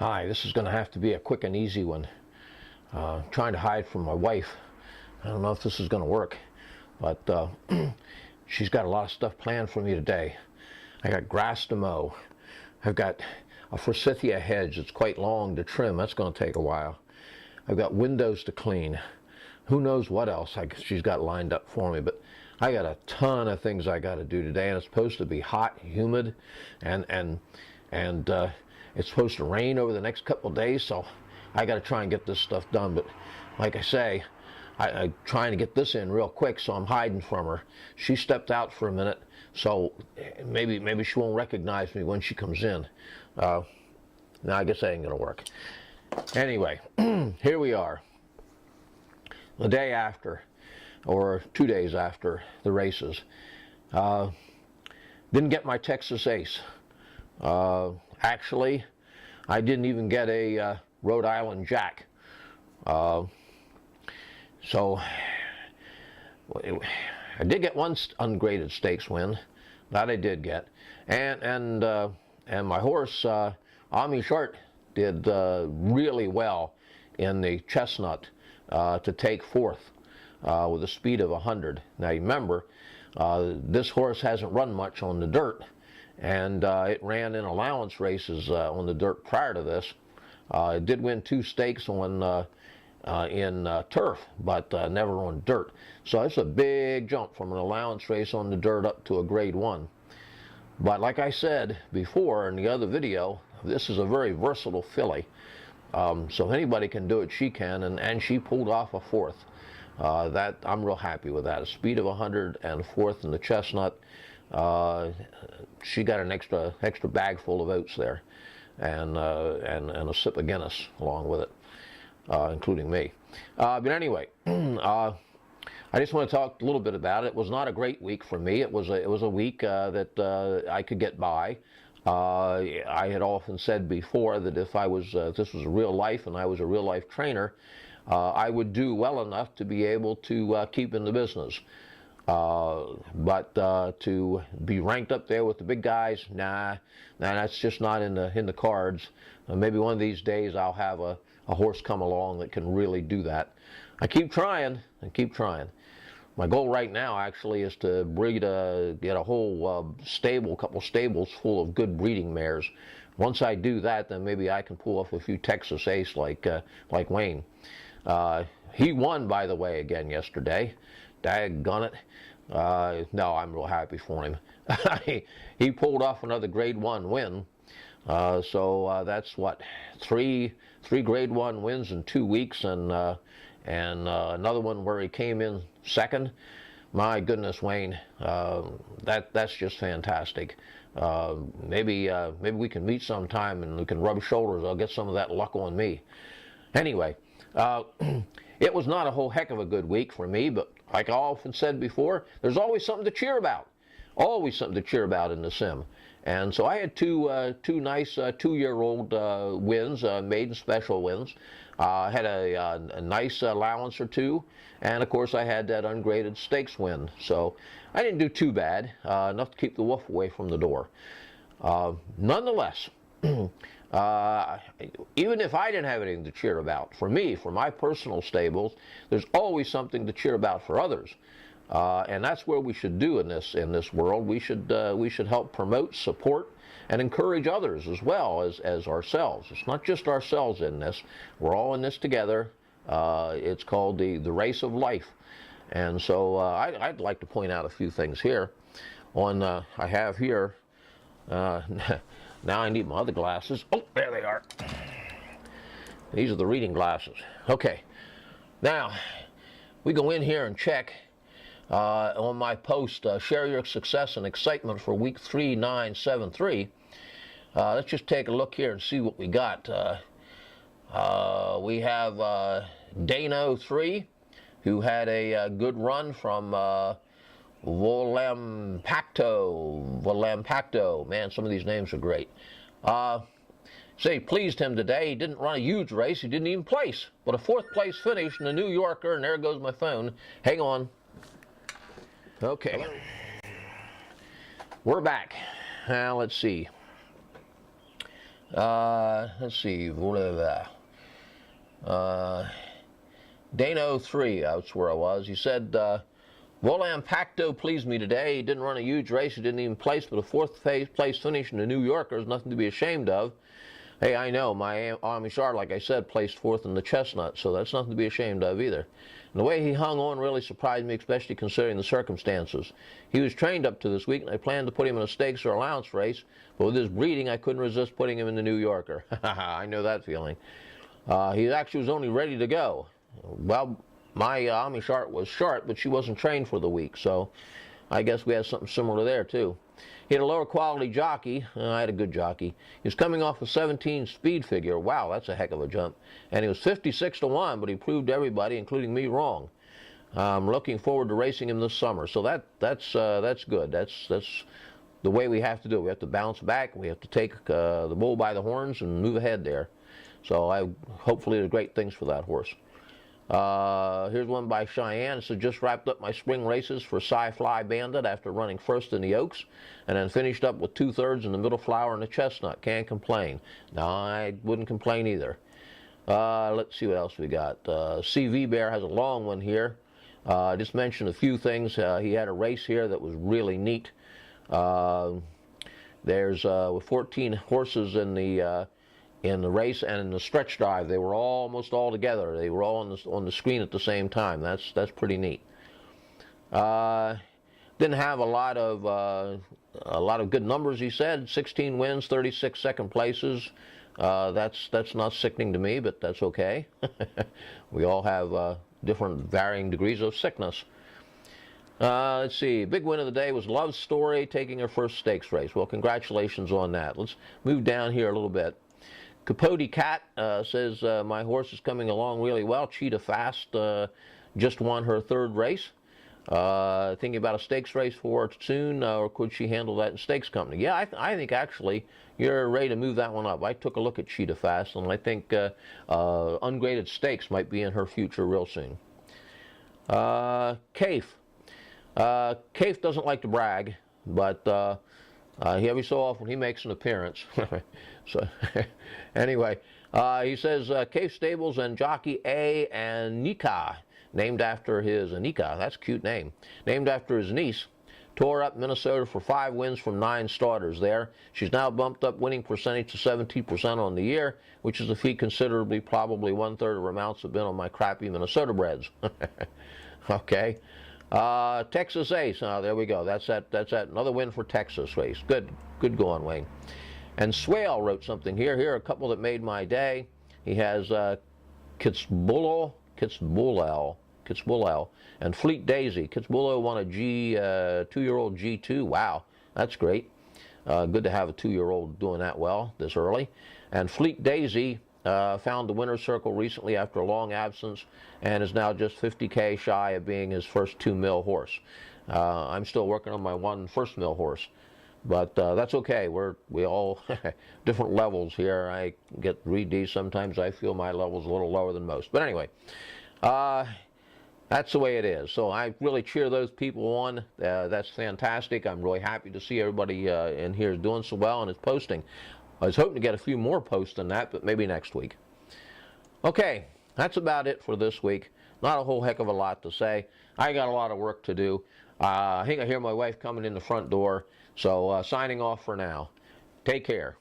Hi, this is going to have to be a quick and easy one. Trying to hide from my wife. I don't know if this is going to work, but she's got a lot of stuff planned for me today. I got grass to mow. I've got a forsythia hedge that's quite long to trim. That's going to take a while. I've got windows to clean. Who knows what else she's got lined up for me, but I got a ton of things I got to do today, and it's supposed to be hot, humid, and it's supposed to rain over the next couple of days, so I got to try and get this stuff done. But like I say, I'm trying to get this in real quick, so I'm hiding from her. She stepped out for a minute, so maybe she won't recognize me when she comes in. Now I guess that ain't gonna work. Anyway, here we are. The day after, or 2 days after the races. Didn't get my Texas Ace. Actually, I didn't even get a Rhode Island Jack. So I did get one ungraded stakes win. That I did get, and my horse Ami Short did really well in the Chestnut to take fourth with a speed of 100. Now you remember, this horse hasn't run much on the dirt, and it ran in allowance races on the dirt prior to this. It did win 2 stakes on in turf, but never on dirt. So it's a big jump from an allowance race on the dirt up to a grade 1. But like I said before in the other video, this is a very versatile filly. So if anybody can do it, she can, and she pulled off a fourth. That I'm real happy with that. A speed of 100 and a fourth in the Chestnut. She got an extra bag full of oats there, and a sip of Guinness along with it. Including me. But anyway, I just want to talk a little bit about it. It was not a great week for me. It was a week that I could get by. I had often said before that if this was real life and I was a real life trainer, I would do well enough to be able to keep in the business. But to be ranked up there with the big guys, nah, that's just not in the cards. Maybe one of these days I'll have a horse come along that can really do that. I keep trying. My goal right now actually is to get a whole couple stables full of good breeding mares. Once I do that, then maybe I can pull off a few Texas Ace like Wayne. He won, by the way, again yesterday. Daggone it. No, I'm real happy for him. He pulled off another grade 1 win. So that's what, three grade 1 wins in 2 weeks, and another one where he came in second. My goodness, Wayne, that's just fantastic. Maybe we can meet sometime and we can rub shoulders. I'll get some of that luck on me. Anyway, it was not a whole heck of a good week for me, but like I often said before, there's always something to cheer about. Always something to cheer about in the sim. And so I had two nice 2-year-old wins, maiden special wins. I had a nice allowance or two, and of course I had that ungraded stakes win. So I didn't do too bad, enough to keep the wolf away from the door. Nonetheless, even if I didn't have anything to cheer about, for me, for my personal stables, there's always something to cheer about for others. And that's where we should do in this world. We should help promote, support, and encourage others as well as ourselves. It's not just ourselves in this. We're all in this together. It's called the race of life. And so I'd like to point out a few things here. I have here, now I need my other glasses. Oh, there they are. These are the reading glasses. Okay. Now, we go in here and check on my post, share your success and excitement for week 3973. Let's just take a look here and see what we got. We have Dano 3, who had a good run from Volampacto. Man, some of these names are great. Say, pleased him today. He didn't run a huge race. He didn't even place, but a 4th place finish in the New Yorker, and there goes my phone. Hang on. Okay, we're back. Now let's see. Let's see. Dano 3, that's where I was. He said, Volam Pacto pleased me today. He didn't run a huge race. He didn't even place, but a fourth place finish in the New Yorker is nothing to be ashamed of. Hey, I know, my Army Char, like I said, placed fourth in the Chestnut, so that's nothing to be ashamed of either. And the way he hung on really surprised me, especially considering the circumstances. He was trained up to this week, and I planned to put him in a stakes or allowance race, but with his breeding, I couldn't resist putting him in the New Yorker. I know that feeling. He actually was only ready to go. Well, my Army Chart was short, but she wasn't trained for the week, so I guess we had something similar there, too. He had a lower quality jockey. I had a good jockey. He was coming off a 17 speed figure. Wow, that's a heck of a jump. And he was 56 to 1, but he proved everybody, including me, wrong. I'm looking forward to racing him this summer. So that's good. That's the way we have to do it. We have to bounce back. We have to take the bull by the horns and move ahead there. So hopefully there's great things for that horse. Here's one by Cheyenne. It says, just wrapped up my spring races for Sci-Fly Bandit after running first in the Oaks, and then finished up with 2/3 in the Middle Flower and the Chestnut. Can't complain. No, I wouldn't complain either. Let's see what else we got. CV Bear has a long one here. Just mentioned a few things. He had a race here that was really neat. There's 14 horses in the race and in the stretch drive. They were almost all together. They were all on the screen at the same time. That's pretty neat. Didn't have a lot of good numbers. He said 16 wins, 36 second places. That's not sickening to me, but that's okay. We all have different varying degrees of sickness. Let's see. Big win of the day was Love Story taking her first stakes race. Well, congratulations on that. Let's move down here a little bit. Capote Cat says, my horse is coming along really well. Cheetah Fast just won her third race. Thinking about a stakes race for her soon, or could she handle that in stakes company? Yeah, I think actually you're ready to move that one up. I took a look at Cheetah Fast, and I think ungraded stakes might be in her future real soon. Cafe. Cafe doesn't like to brag, but every so often he makes an appearance. So anyway, he says Cafe Stables and Jockey A and Nika, named after his Anika, that's a cute name, named after his niece, tore up Minnesota for 5 wins from 9 starters there. She's now bumped up winning percentage to 17% on the year, which is a feat considerably, probably 1/3 of her mounts have been on my crappy Minnesota breds. Okay. Texas Ace. There we go. That's that. Another win for Texas Ace. Good going, Wayne. And Swale wrote something here. Here are a couple that made my day. He has Kitzbulel, and Fleet Daisy. Kitzbulel won a 2-year-old G2. Wow, that's great. Good to have a 2-year-old doing that well this early. And Fleet Daisy found the winner's circle recently after a long absence and is now just 50K shy of being his first 2 mil horse. I'm still working on my 1 first mil horse, but that's okay. We all different levels here. I get 3D. Sometimes I feel my level's a little lower than most. But anyway, that's the way it is. So I really cheer those people on. That's fantastic. I'm really happy to see everybody in here is doing so well and is posting. I was hoping to get a few more posts than that, but maybe next week. Okay, that's about it for this week. Not a whole heck of a lot to say. I got a lot of work to do. I think I hear my wife coming in the front door, so signing off for now. Take care.